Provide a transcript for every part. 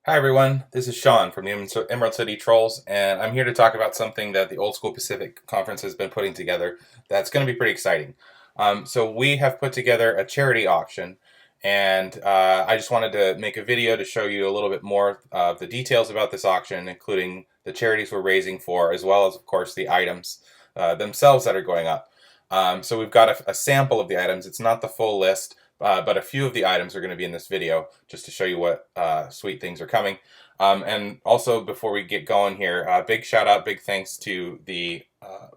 Hi everyone, this is Sean from the Emerald City Trolls, and I'm here to talk about something that the Old School Pacific Conference has been putting together that's going to be pretty exciting. So we have put together a charity auction, and I just wanted to make a video to show you a little bit more of the details about this auction, including the charities we're raising for, as well as, of course, the items themselves that are going up. So we've got a sample of the items. It's not the full list. But a few of the items are going to be in this video just to show you what sweet things are coming. And also, before we get going here, big shout out, big thanks to the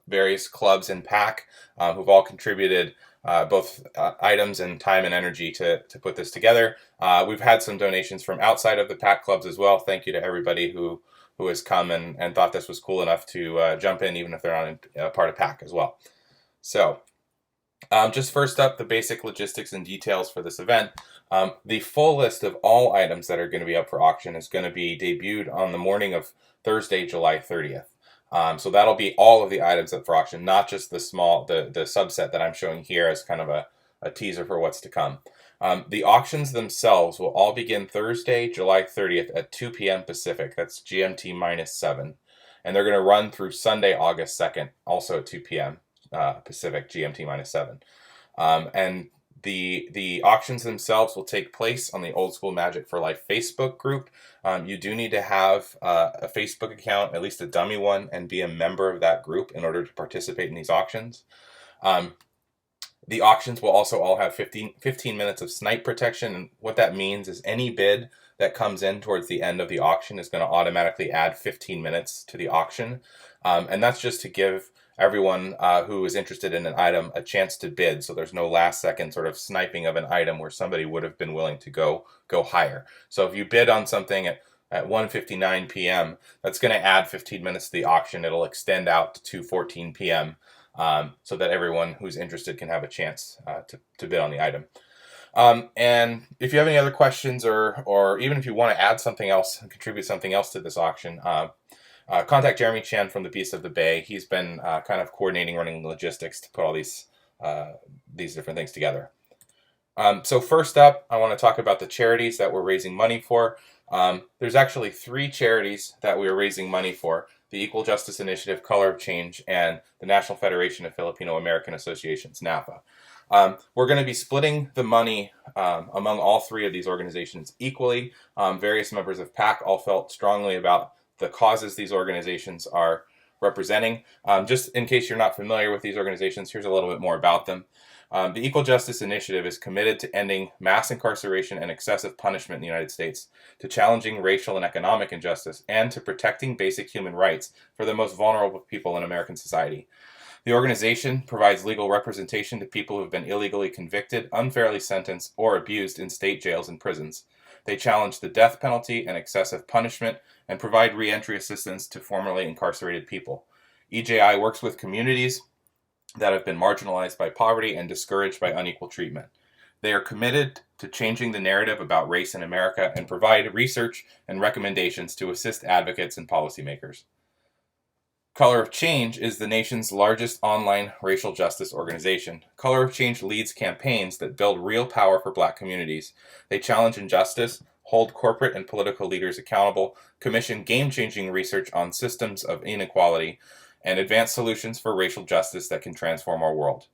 various clubs and PAC who've all contributed both items and time and energy to put this together. We've had some donations from outside of the PAC clubs as well. Thank you to everybody who has come and thought this was cool enough to jump in, even if they're not part of PAC as well. So, just first up, the basic logistics and details for this event. The full list of all items that are going to be up for auction is going to be debuted on the morning of Thursday, July 30th. So that'll be all of the items up for auction, not just the subset that I'm showing here as kind of a teaser for what's to come. The auctions themselves will all begin Thursday, July 30th at 2 p.m. Pacific. That's GMT -7. And they're going to run through Sunday, August 2nd, also at 2 p.m. Pacific, GMT -7. And the auctions themselves will take place on the Old School Magic for Life Facebook group. You do need to have a Facebook account, at least a dummy one, and be a member of that group in order to participate in these auctions. The auctions will also all have 15 minutes of snipe protection, and what that means is any bid that comes in towards the end of the auction is going to automatically add 15 minutes to the auction, and that's just to give everyone who is interested in an item a chance to bid, so there's no last second sort of sniping of an item where somebody would have been willing to go higher. So if you bid on something at 1:59 p.m., that's going to add 15 minutes to the auction. It'll extend out to 2:14 p.m. So that everyone who's interested can have a chance to bid on the item. And if you have any other questions, or even if you want to add something else and contribute something else to this auction, contact Jeremy Chan from the Beast of the Bay. He's been kind of coordinating, running logistics to put all these different things together. So first up, I want to talk about the charities that we're raising money for. There's actually 3 charities that we're raising money for: the Equal Justice Initiative, Color of Change, and the National Federation of Filipino American Associations, NAFA. We're going to be splitting the money among all 3 of these organizations equally. Various members of PAC all felt strongly about the causes these organizations are representing. Just in case you're not familiar with these organizations, here's a little bit more about them. The Equal Justice Initiative is committed to ending mass incarceration and excessive punishment in the United States, to challenging racial and economic injustice, and to protecting basic human rights for the most vulnerable people in American society. The organization provides legal representation to people who have been illegally convicted, unfairly sentenced, or abused in state jails and prisons. They challenge the death penalty and excessive punishment and provide reentry assistance to formerly incarcerated people. EJI works with communities that have been marginalized by poverty and discouraged by unequal treatment. They are committed to changing the narrative about race in America and provide research and recommendations to assist advocates and policymakers. Color of Change is the nation's largest online racial justice organization. Color of Change leads campaigns that build real power for Black communities. They challenge injustice, hold corporate and political leaders accountable, commission game-changing research on systems of inequality, and advance solutions for racial justice that can transform our world.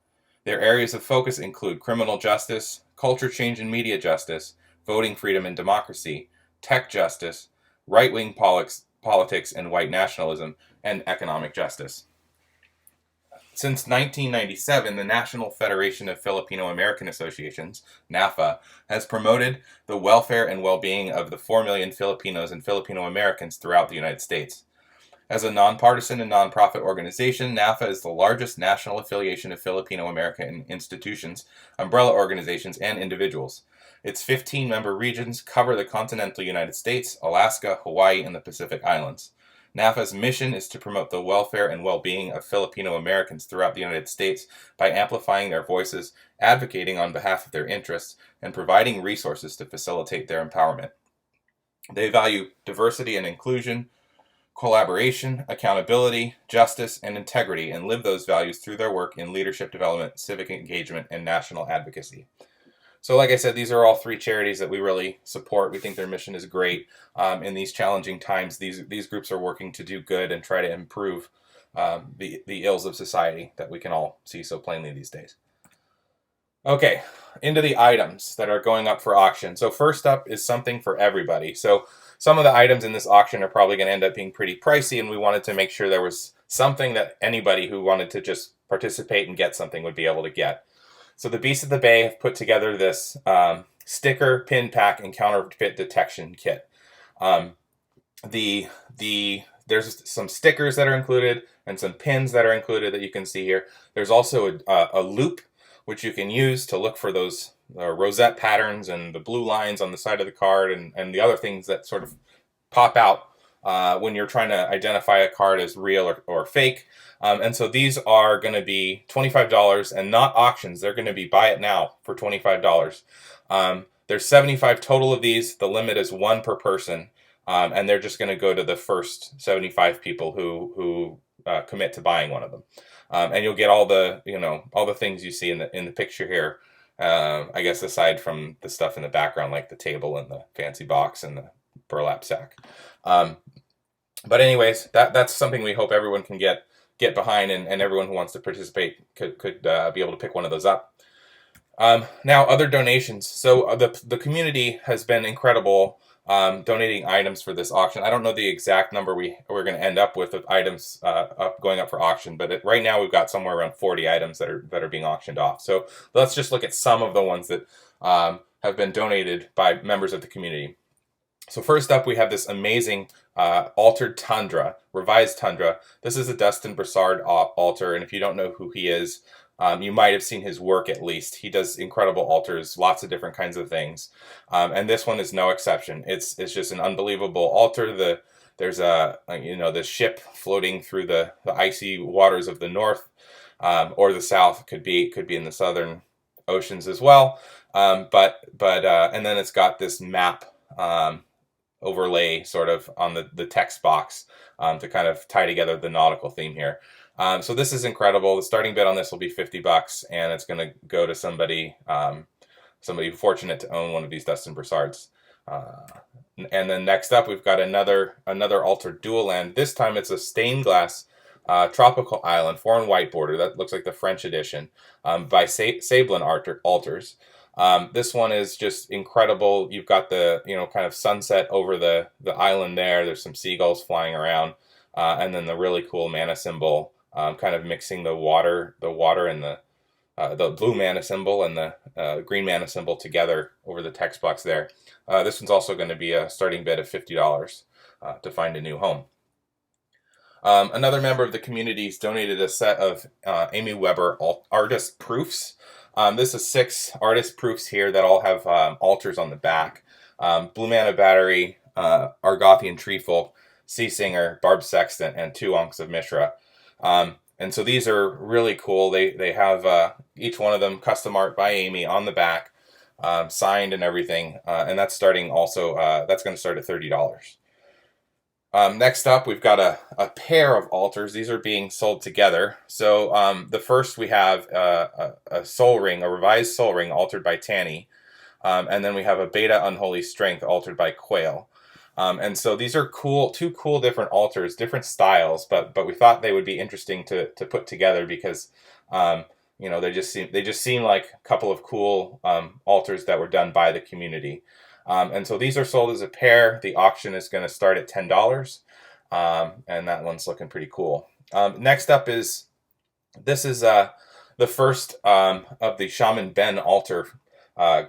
Their areas of focus include criminal justice, culture change and media justice, voting freedom and democracy, tech justice, right-wing politics and white nationalism, and economic justice. Since 1997, the National Federation of Filipino American Associations, NAFA, has promoted the welfare and well-being of the 4 million Filipinos and Filipino Americans throughout the United States. As a nonpartisan and nonprofit organization, NAFA is the largest national affiliation of Filipino American institutions, umbrella organizations, and individuals. Its 15-member regions cover the continental United States, Alaska, Hawaii, and the Pacific Islands. NAFA's mission is to promote the welfare and well-being of Filipino Americans throughout the United States by amplifying their voices, advocating on behalf of their interests, and providing resources to facilitate their empowerment. They value diversity and inclusion, collaboration, accountability, justice, and integrity, and live those values through their work in leadership development, civic engagement, and national advocacy. So like I said, these are all three charities that we really support. We think their mission is great. In these challenging times, these groups are working to do good and try to improve the ills of society that we can all see so plainly these days. Okay, into the items that are going up for auction. So first up is something for everybody. So some of the items in this auction are probably going to end up being pretty pricey, and we wanted to make sure there was something that anybody who wanted to just participate and get something would be able to get. So the Beasts of the Bay have put together this sticker, pin pack, and counterfeit detection kit. Um, there's some stickers that are included and some pins that are included that you can see here. There's also a loop which you can use to look for those rosette patterns and the blue lines on the side of the card and the other things that sort of pop out when you're trying to identify a card as real or fake. And so these are going to be $25 and not auctions. They're going to be buy it now for $25. There's 75 total of these. The limit is one per person. And they're just going to go to the first 75 people who commit to buying one of them. And you'll get all the things you see in the picture here. I guess aside from the stuff in the background, like the table and the fancy box and the burlap sack. But anyways, that's something we hope everyone can get behind, and everyone who wants to participate could be able to pick one of those up. Now, other donations. So the community has been incredible donating items for this auction. I don't know the exact number we're going to end up with items going up for auction, but right now we've got somewhere around 40 items that are being auctioned off. So let's just look at some of the ones that have been donated by members of the community. So first up, we have this amazing altered Tundra, revised Tundra. This is a Dustin Broussard altar, and if you don't know who he is, you might have seen his work at least. He does incredible altars, lots of different kinds of things, and this one is no exception. It's just an unbelievable altar. There's this ship floating through the icy waters of the north or the south. Could be in the southern oceans as well. And then it's got this map overlay sort of on the text box to kind of tie together the nautical theme here. So this is incredible. The starting bid on this will be $50, and it's going to go to somebody fortunate to own one of these Dustin Broussards. And then next up, we've got another altered dual land. This time it's a stained glass tropical island, 4 and white border. That looks like the French edition by Sablin Altars. This one is just incredible. You've got the kind of sunset over the island there. There's some seagulls flying around, and then the really cool mana symbol, kind of mixing the water and the blue mana symbol and the green mana symbol together over the text box there. This one's also going to be a starting bid of $50 to find a new home. Another member of the community's donated a set of Amy Weber artist proofs. This is 6 artist proofs here that all have altars on the back. Blue Mana Battery, Argothian Treefolk, Sea Singer, Barb Sextant, and 2 Unks of Mishra. And so these are really cool. They have each one of them custom art by Amy on the back, signed and everything. And that's starting also, that's going to start at $30. Next up, we've got a pair of altars. These are being sold together. So the first we have a soul ring, a revised soul ring altered by Tanny. And then we have a Beta Unholy Strength altered by Quail. And so these are two cool different altars, different styles, but we thought they would be interesting to put together because they just seem like a couple of cool altars that were done by the community. And so these are sold as a pair. The auction is going to start at $10, and that one's looking pretty cool. Next up is the first of the Shaman Ben altar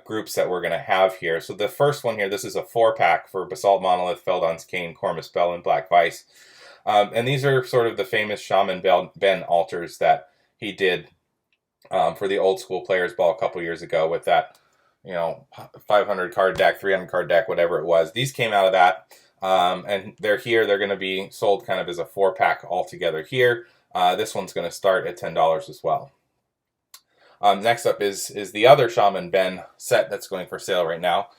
groups that we're going to have here. So the first one here, this is a 4-pack for Basalt Monolith, Feldon's Cane, Cormus Bell, and Black Vice. And these are sort of the famous Shaman Ben altars that he did for the Old School Players Ball a couple years ago with that 500 card deck, 300 card deck, whatever it was. These came out of that, and they're here. They're going to be sold kind of as a 4-pack altogether here. This one's going to start at $10 as well. Next up is the other Shaman Ben set that's going for sale right now.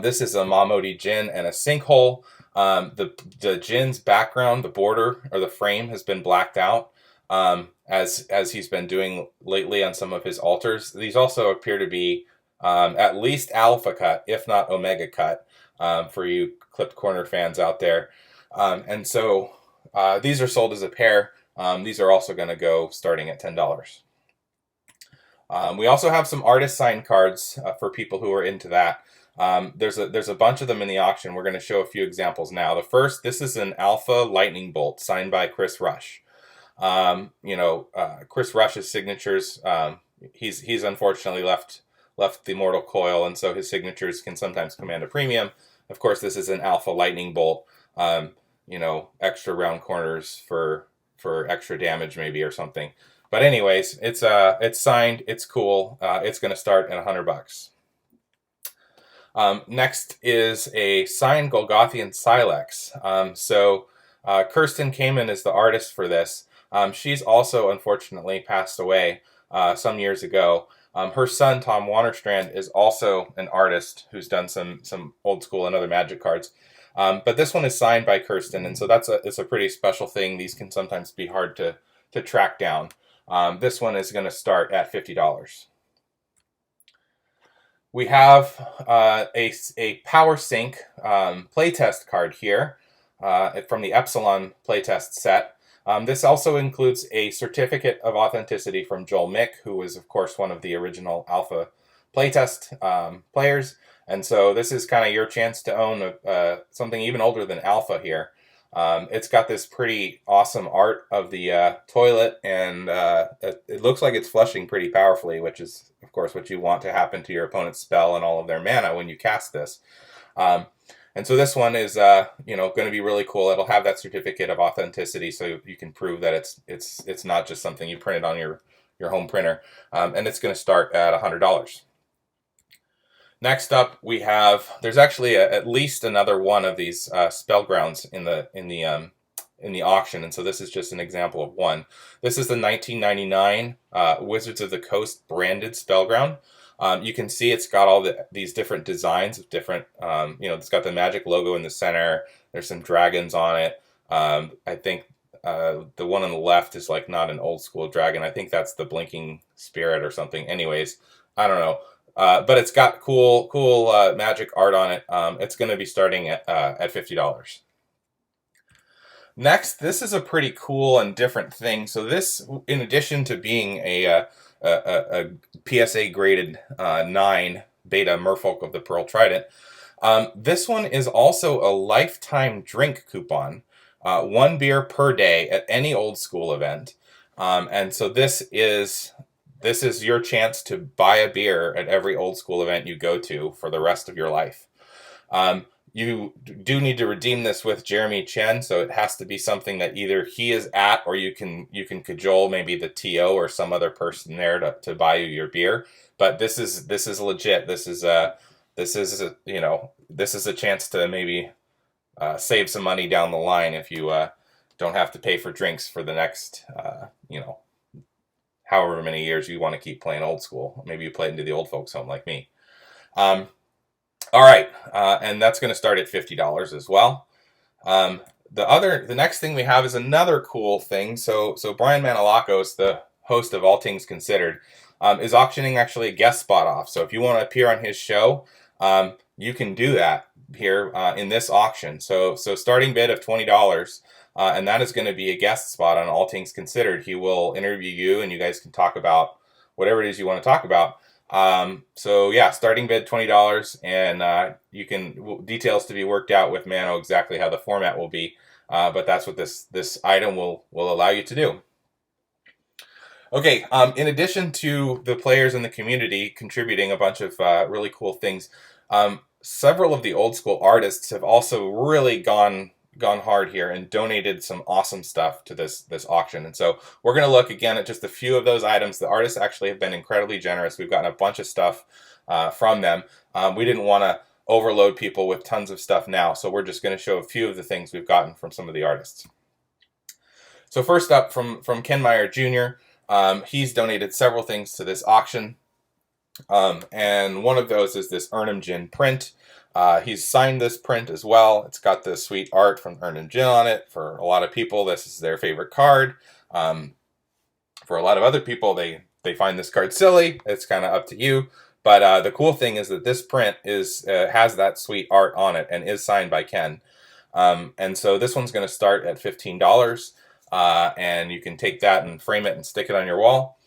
This is a Mamodi Jinn and a Sinkhole. The Jinn's background, the border or the frame, has been blacked out as he's been doing lately on some of his altars. These also appear to be at least alpha cut, if not omega cut, for you clipped corner fans out there. And so these are sold as a pair. These are also going to go starting at $10. We also have some artist signed cards for people who are into that. There's a bunch of them in the auction. We're going to show a few examples now. The first, this is an Alpha Lightning Bolt signed by Chris Rush. Chris Rush's signatures. He's unfortunately left the mortal coil, and so his signatures can sometimes command a premium. Of course, this is an Alpha Lightning Bolt. Extra round corners for extra damage maybe or something. But anyways, it's signed. It's cool. It's going to start at $100. Next is a signed Golgothian Silex. Kirsten Kamen is the artist for this. She's also unfortunately passed away some years ago. Her son Tom Wannerstrand is also an artist who's done some old school and other Magic cards. But this one is signed by Kirsten, and so it's a pretty special thing. These can sometimes be hard to track down. This one is going to start at $50. We have a Power Sync playtest card here from the Epsilon playtest set. This also includes a certificate of authenticity from Joel Mick, who was, of course, one of the original Alpha playtest players. And so this is kind of your chance to own something even older than Alpha here. It's got this pretty awesome art of the toilet, and it looks like it's flushing pretty powerfully, which is, of course, what you want to happen to your opponent's spell and all of their mana when you cast this. And so this one is, going to be really cool. It'll have that certificate of authenticity, so you can prove that it's not just something you printed on your home printer. And it's going to start at $100. Next up, we have, there's actually at least another one of these Spellgrounds in the auction, and so this is just an example of one. This is the 1999 Wizards of the Coast branded Spellground. You can see it's got all these different designs of different, it's got the Magic logo in the center. There's some dragons on it. I think the one on the left is like not an old school dragon. I think that's the Blinking Spirit or something. Anyways, I don't know. But it's got cool Magic art on it. It's going to be starting at $50. Next, this is a pretty cool and different thing. So this, in addition to being a PSA graded 9 beta Merfolk of the Pearl Trident, this one is also a lifetime drink coupon, 1 beer per day at any old school event. And so this is your chance to buy a beer at every old school event you go to for the rest of your life. You do need to redeem this with Jeremy Chen, so it has to be something that either he is at, or you can cajole maybe the TO or some other person there to buy you your beer. But this is legit. This is a chance to maybe save some money down the line if you don't have to pay for drinks for the next however many years you want to keep playing old school. Maybe you play into the old folks home like me. All right, and that's going to start at $50 as well. The next thing we have is another cool thing. So Brian Manolakos, the host of All Things Considered, is auctioning actually a guest spot off. So if you want to appear on his show, you can do that here in this auction. So starting bid of $20. And that is going to be a guest spot on All Things Considered. He will interview you, and you guys can talk about whatever it is you want to talk about. Starting bid $20, and you can details to be worked out with Mano exactly how the format will be. But that's what this item will allow you to do. Okay. In addition to the players in the community contributing a bunch of really cool things, several of the old school artists have also really gone hard here and donated some awesome stuff to this auction. And so we're going to look again at just a few of those items. The artists actually have been incredibly generous. We've gotten a bunch of stuff from them. We didn't want to overload people with tons of stuff now, so we're just going to show a few of the things we've gotten from some of the artists. So first up, from Ken Meyer Jr., he's donated several things to this auction. And one of those is this Urnham Jin print. He's signed this print as well. It's got the sweet art from Urnham Jin on it. For a lot of people, this is their favorite card. For a lot of other people, they find this card silly. It's kind of up to you. But the cool thing is that this print is has that sweet art on it and is signed by Ken. And so this one's going to start at $15, and you can take that and frame it and stick it on your wall.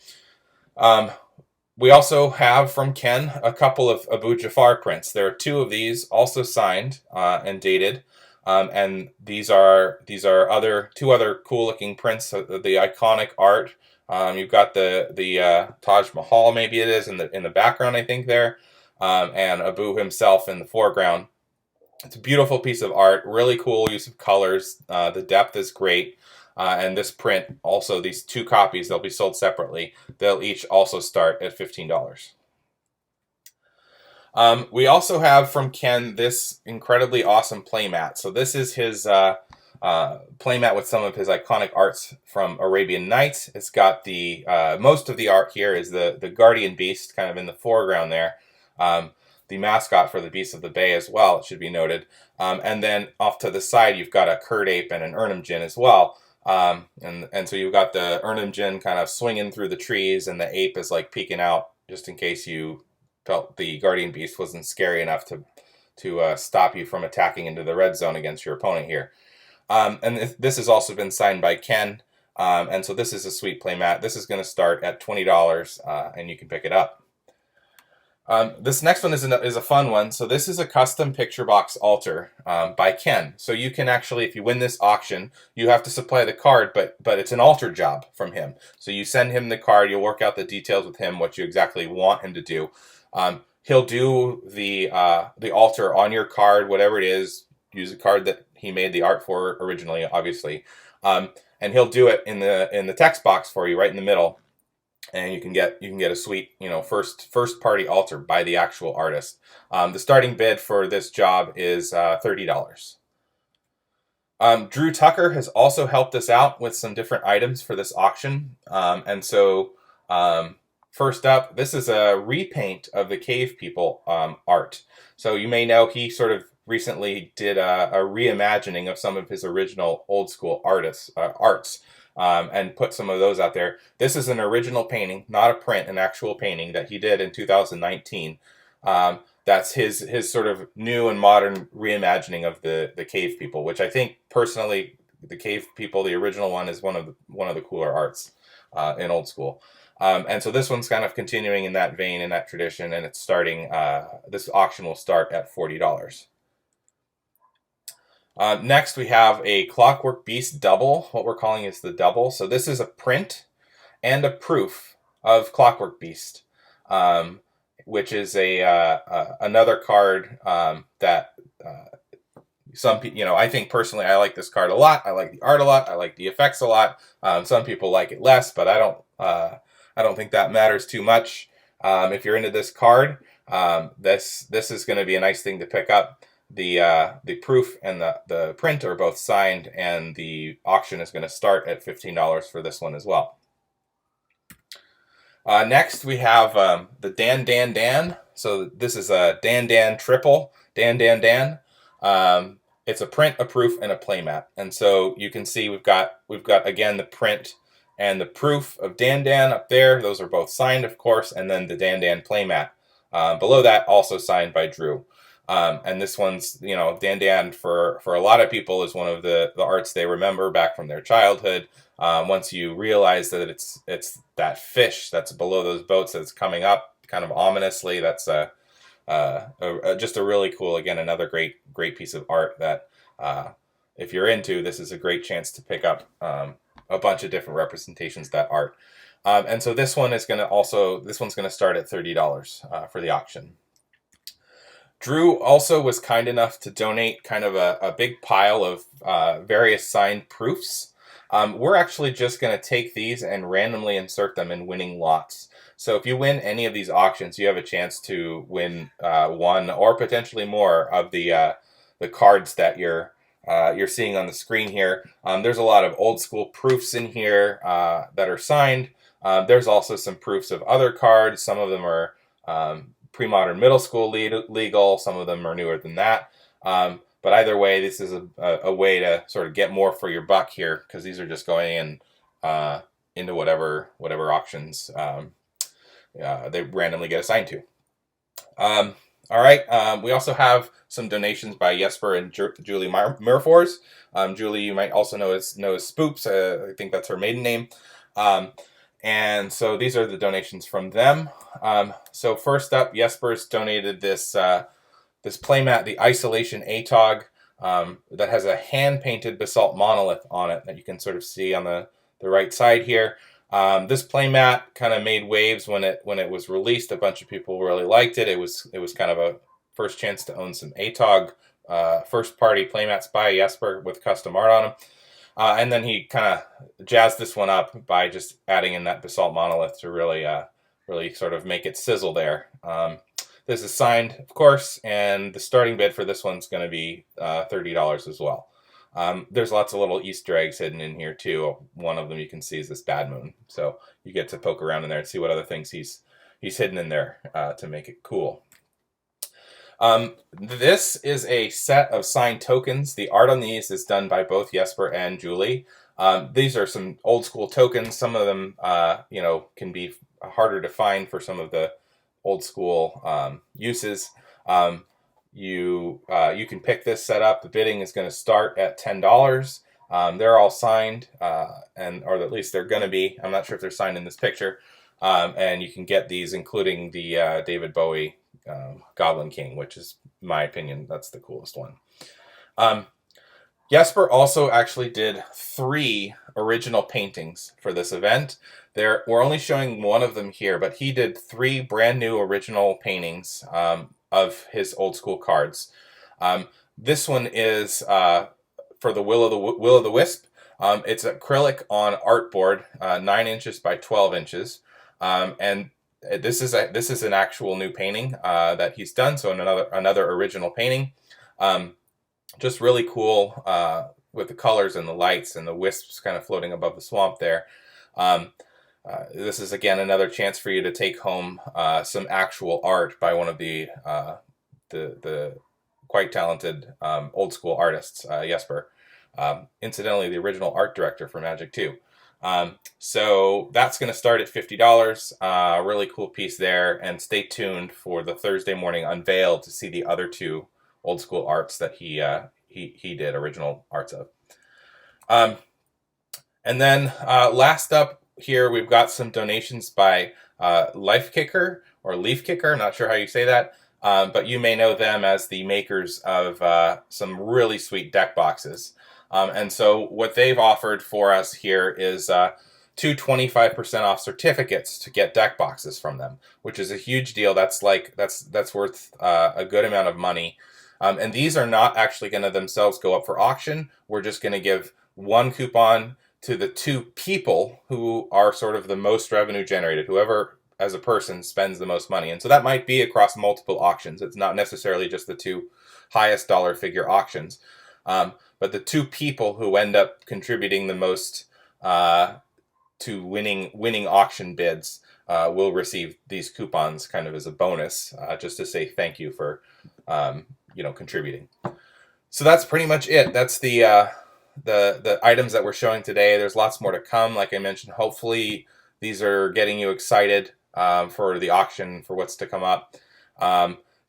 We also have from Ken a couple of Abu Jafar prints. There are two of these, also signed and dated, and these are two other cool looking prints of the iconic art. You've got the Taj Mahal, maybe it is, in the background, I think there, and Abu himself in the foreground. It's a beautiful piece of art, really cool use of colors. The depth is great. And this print, also these two copies, they'll be sold separately. They'll each also start at $15. We also have from Ken this incredibly awesome playmat. So this is his playmat with some of his iconic arts from Arabian Nights. It's got the most of the art here is the guardian beast kind of in the foreground there. The mascot for the Beast of the Bay as well, it should be noted. And then off to the side, you've got a Kurd ape and an Urnum Jinn as well. And so you've got the Urnum Jinn kind of swinging through the trees, and the ape is like peeking out just in case you felt the guardian beast wasn't scary enough to stop you from attacking into the red zone against your opponent here. And this has also been signed by Ken, and so this is a sweet playmat. This is going to start at $20, and you can pick it up. This next one is a fun one. So this is a custom picture box altar by Ken. So you can actually, if you win this auction, you have to supply the card, but it's an altar job from him. So you send him the card, you'll work out the details with him, what you exactly want him to do. He'll do the altar on your card, whatever it is. Use a card that he made the art for originally, obviously, and he'll do it in the text box for you right in the middle. And you can get a sweet, first party altar by the actual artist. The starting bid for this job is $30. Drew Tucker has also helped us out with some different items for this auction. And so first up, this is a repaint of the Cave People art. So you may know he sort of recently did a reimagining of some of his original old school arts. And put some of those out there. This is an original painting, not a print, an actual painting that he did in 2019. That's his sort of new and modern reimagining of the Cave People, which I think personally, the Cave People, the original one, is one of the cooler arts in old school. And so this one's kind of continuing in that vein, in that tradition, and it's starting. This auction will start at $40. Next, we have a Clockwork Beast double. What we're calling is the double. So this is a print and a proof of Clockwork Beast, which is another card that some people, I think personally I like this card a lot. I like the art a lot. I like the effects a lot. Some people like it less, but I don't think that matters too much. If you're into this card, this is going to be a nice thing to pick up. The proof and the print are both signed, and the auction is going to start at $15 for this one as well. Next, we have the Dan Dan Dan. So this is a Dan Dan triple. Dan Dan Dan. It's a print, a proof, and a playmat. And so you can see we've got again the print and the proof of Dan Dan up there. Those are both signed, of course, and then the Dan Dan playmat below that, also signed by Drew. And this one's, Dan Dan for a lot of people is one of the arts they remember back from their childhood. Once you realize that it's that fish that's below those boats that's coming up kind of ominously, that's just a really cool, again, another great piece of art that if you're into, this is a great chance to pick up a bunch of different representations of that art. And so this one's going to start at $30 for the auction. Drew also was kind enough to donate kind of a big pile of various signed proofs. We're actually just going to take these and randomly insert them in winning lots. So if you win any of these auctions, you have a chance to win one or potentially more of the cards that you're seeing on the screen here. There's a lot of old school proofs in here that are signed. There's also some proofs of other cards. Some of them are pre-modern middle school legal. Some of them are newer than that. But either way, this is a way to sort of get more for your buck here, because these are just going in into whatever auctions they randomly get assigned to. Um, all right. We also have some donations by Jesper and Julie Murfors. Julie, you might also know as Spoops. I think that's her maiden name. Um, and so these are the donations from them. So first up, Jesper's donated this playmat, the Isolation ATOG, that has a hand-painted basalt monolith on it that you can sort of see on the right side here. This playmat kind of made waves when it was released. A bunch of people really liked it. It was kind of a first chance to own some ATOG first party playmats by Jesper with custom art on them. And then he kind of jazzed this one up by just adding in that basalt monolith to really sort of make it sizzle there. This is signed, of course, and the starting bid for this one's going to be $30 as well. There's lots of little Easter eggs hidden in here too. One of them you can see is this bad moon, so you get to poke around in there and see what other things he's hidden in there to make it cool. This is a set of signed tokens. The art on these is done by both Jesper and Julie. These are some old school tokens. Some of them, can be harder to find for some of the old school uses. You can pick this set up. The bidding is going to start at $10. They're all signed, or at least they're going to be. I'm not sure if they're signed in this picture. And you can get these, including the David Bowie Goblin King, which is, in my opinion, that's the coolest one. Jesper also actually did 3 original paintings for this event. We're only showing one of them here, but he did 3 brand new original paintings of his old school cards. This one is for the Will of the Wisp. It's acrylic on artboard, 9 inches by 12 inches, and this is an actual new painting that he's done. So another original painting. Just really cool with the colors and the lights and the wisps kind of floating above the swamp there. This is again another chance for you to take home some actual art by one of the quite talented old school artists, Jesper. Incidentally, the original art director for Magic 2. So that's going to start at $50. Really cool piece there, and stay tuned for the Thursday morning unveil to see the other 2 old school arts that he did original arts of. And then last up here, we've got some donations by Life Kicker or Leaf Kicker. I'm not sure how you say that, but you may know them as the makers of some really sweet deck boxes. And so what they've offered for us here is 2 25% off certificates to get deck boxes from them, which is a huge deal. That's worth a good amount of money. And these are not actually going to themselves go up for auction. We're just going to give 1 coupon to the 2 people who are sort of the most revenue generated, whoever as a person spends the most money. And so that might be across multiple auctions. It's not necessarily just the 2 highest dollar figure auctions. But the 2 people who end up contributing the most to winning auction bids will receive these coupons kind of as a bonus, just to say thank you for contributing. So that's pretty much it. That's the items that we're showing today. There's lots more to come. Like I mentioned, hopefully these are getting you excited for the auction, for what's to come up.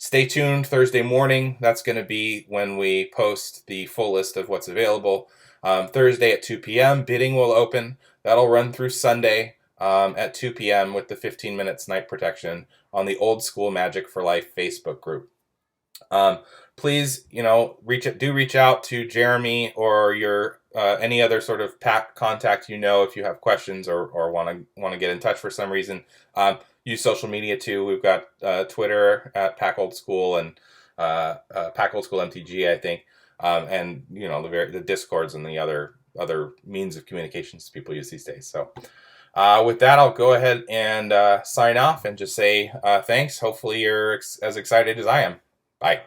Stay tuned Thursday morning. That's going to be when we post the full list of what's available. Thursday at 2 p.m. bidding will open. That'll run through Sunday at 2 p.m. with the 15 minutes night protection on the Old School Magic for Life Facebook group. Please, reach out to Jeremy or your any other sort of pack contact if you have questions or want to get in touch for some reason. Use social media too. We've got Twitter at Pack Old School and Pack Old School MTG, I think, and the Discords and the other means of communications people use these days. So with that, I'll go ahead and sign off and just say thanks. Hopefully you're as excited as I am. Bye.